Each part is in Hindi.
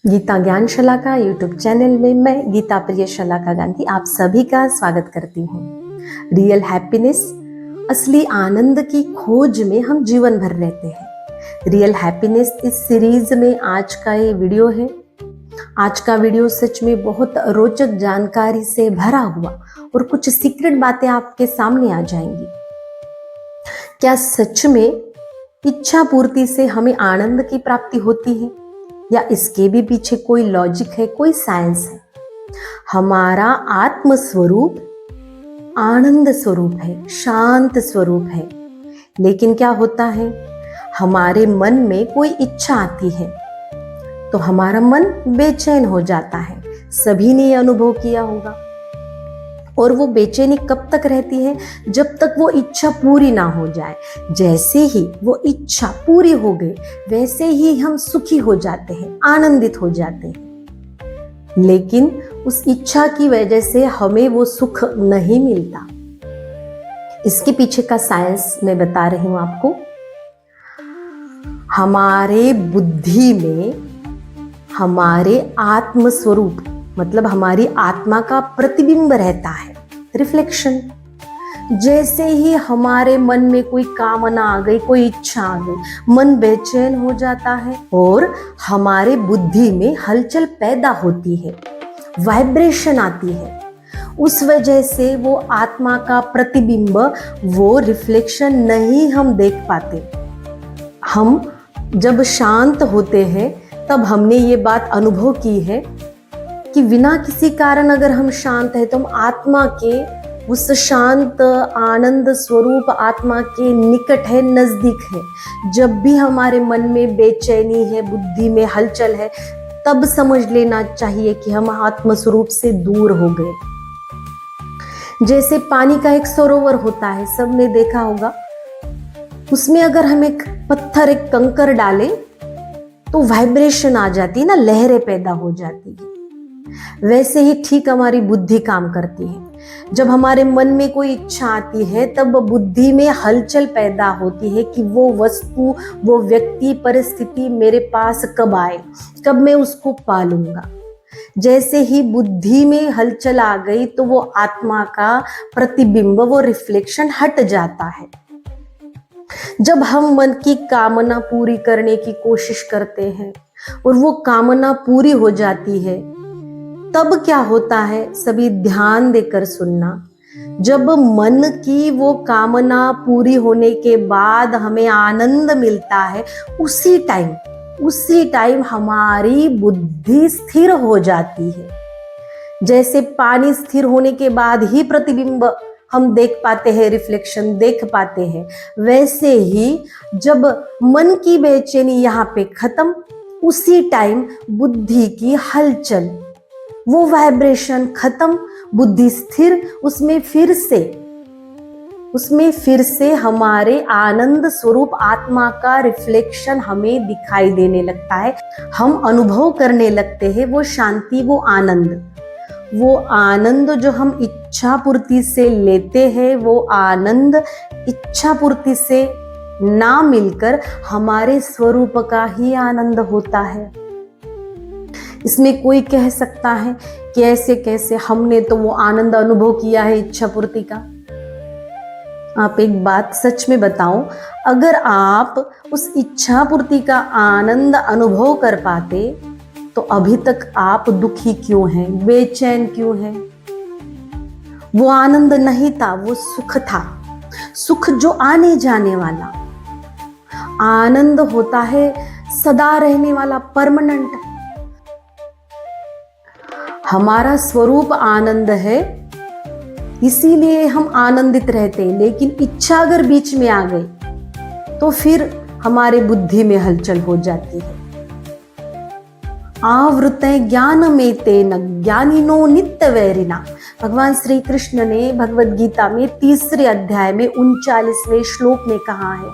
गीता ज्ञान शलाका यूट्यूब चैनल में मैं गीता प्रिय शलाका गांधी आप सभी का स्वागत करती हूँ। रियल हैप्पीनेस, असली आनंद की खोज में हम जीवन भर रहते हैं। रियल हैप्पीनेस इस सीरीज में आज का ये वीडियो है। आज का वीडियो सच में बहुत रोचक जानकारी से भरा हुआ और कुछ सीक्रेट बातें आपके सामने आ जाएंगी। क्या सच में इच्छा पूर्ति से हमें आनंद की प्राप्ति होती है या इसके भी पीछे कोई लॉजिक है, कोई साइंस है? हमारा आत्म स्वरूप आनंद स्वरूप है, शांत स्वरूप है। लेकिन क्या होता है, हमारे मन में कोई इच्छा आती है तो हमारा मन बेचैन हो जाता है। सभी ने ये अनुभव किया होगा। और वो बेचैनी कब तक रहती है? जब तक वो इच्छा पूरी ना हो जाए। जैसे ही वो इच्छा पूरी हो गई वैसे ही हम सुखी हो जाते हैं, आनंदित हो जाते हैं। लेकिन उस इच्छा की वजह से हमें वो सुख नहीं मिलता। इसके पीछे का साइंस मैं बता रही हूं आपको। हमारे बुद्धि में हमारे आत्म स्वरूप मतलब हमारी आत्मा का प्रतिबिंब रहता है, रिफ्लेक्शन। जैसे ही हमारे मन में कोई कामना आ गई, कोई इच्छा आ गई, मन बेचैन हो जाता है और हमारे बुद्धि में हलचल पैदा होती है, वाइब्रेशन आती है। उस वजह से वो आत्मा का प्रतिबिंब, वो रिफ्लेक्शन नहीं हम देख पाते। हम जब शांत होते हैं तब हमने ये बात अनुभव की है कि बिना किसी कारण अगर हम शांत हैं तो हम आत्मा के उस शांत आनंद स्वरूप आत्मा के निकट है, नजदीक है। जब भी हमारे मन में बेचैनी है, बुद्धि में हलचल है, तब समझ लेना चाहिए कि हम आत्म स्वरूप से दूर हो गए। जैसे पानी का एक सरोवर होता है, सबने देखा होगा। उसमें अगर हम एक पत्थर, एक कंकर डालें तो वाइब्रेशन आ जाती है ना, लहरें पैदा हो जाती है। वैसे ही ठीक हमारी बुद्धि काम करती है। जब हमारे मन में कोई इच्छा आती है तब बुद्धि में हलचल पैदा होती है कि वो वस्तु, वो व्यक्ति, परिस्थिति मेरे पास कब आए, कब मैं उसको पालूंगा। जैसे ही बुद्धि में हलचल आ गई तो वो आत्मा का प्रतिबिंब, वो रिफ्लेक्शन हट जाता है। जब हम मन की कामना पूरी करने की कोशिश करते हैं और वो कामना पूरी हो जाती है, तब क्या होता है, सभी ध्यान देकर सुनना। जब मन की वो कामना पूरी होने के बाद हमें आनंद मिलता है, उसी टाइम हमारी बुद्धि स्थिर हो जाती है। जैसे पानी स्थिर होने के बाद ही प्रतिबिंब हम देख पाते हैं, रिफ्लेक्शन देख पाते हैं, वैसे ही जब मन की बेचैनी यहाँ पे खत्म, उसी टाइम बुद्धि की हलचल, वो वाइब्रेशन खत्म, बुद्धि स्थिर, उसमें फिर से हमारे आनंद स्वरूप आत्मा का रिफ्लेक्शन हमें दिखाई देने लगता है। हम अनुभव करने लगते हैं वो शांति, वो आनंद जो हम इच्छा पूर्ति से लेते हैं, वो आनंद इच्छा पूर्ति से ना मिलकर हमारे स्वरूप का ही आनंद होता है। इसमें कोई कह सकता है कि ऐसे कैसे, हमने तो वो आनंद अनुभव किया है इच्छा पूर्ति का। आप एक बात सच में बताओ, अगर आप उस इच्छा पूर्ति का आनंद अनुभव कर पाते तो अभी तक आप दुखी क्यों हैं, बेचैन क्यों हैं? वो आनंद नहीं था, वो सुख था। सुख जो आने जाने वाला, आनंद होता है सदा रहने वाला, परमानेंट। हमारा स्वरूप आनंद है, इसीलिए हम आनंदित रहते हैं। लेकिन इच्छा अगर बीच में आ गई तो फिर हमारे बुद्धि में हलचल हो जाती है। आवृते ज्ञान में तेन ज्ञानिनो नित्य वैरिना, भगवान श्री कृष्ण ने भगवद गीता में 3 अध्याय में 39वें श्लोक में कहा है।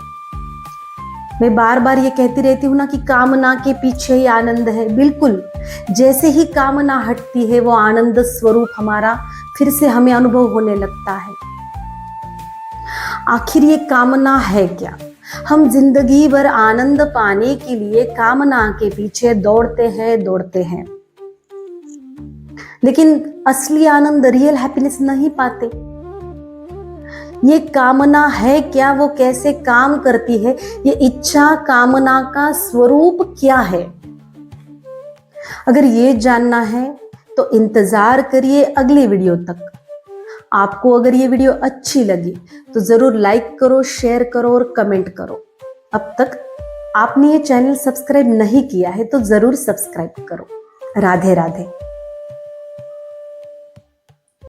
मैं बार बार ये कहती रहती हूँ ना कि कामना के पीछे ही आनंद है। बिल्कुल, जैसे ही कामना हटती है वो आनंद स्वरूप हमारा फिर से हमें अनुभव होने लगता है। आखिर ये कामना है क्या? हम जिंदगी भर आनंद पाने के लिए कामना के पीछे दौड़ते हैं, लेकिन असली आनंद, रियल हैप्पीनेस नहीं पाते। ये कामना है क्या, वो कैसे काम करती है, ये इच्छा कामना का स्वरूप क्या है? अगर ये जानना है तो इंतजार करिए अगली वीडियो तक। आपको अगर ये वीडियो अच्छी लगी तो जरूर लाइक करो, शेयर करो और कमेंट करो। अब तक आपने ये चैनल सब्सक्राइब नहीं किया है तो जरूर सब्सक्राइब करो। राधे राधे।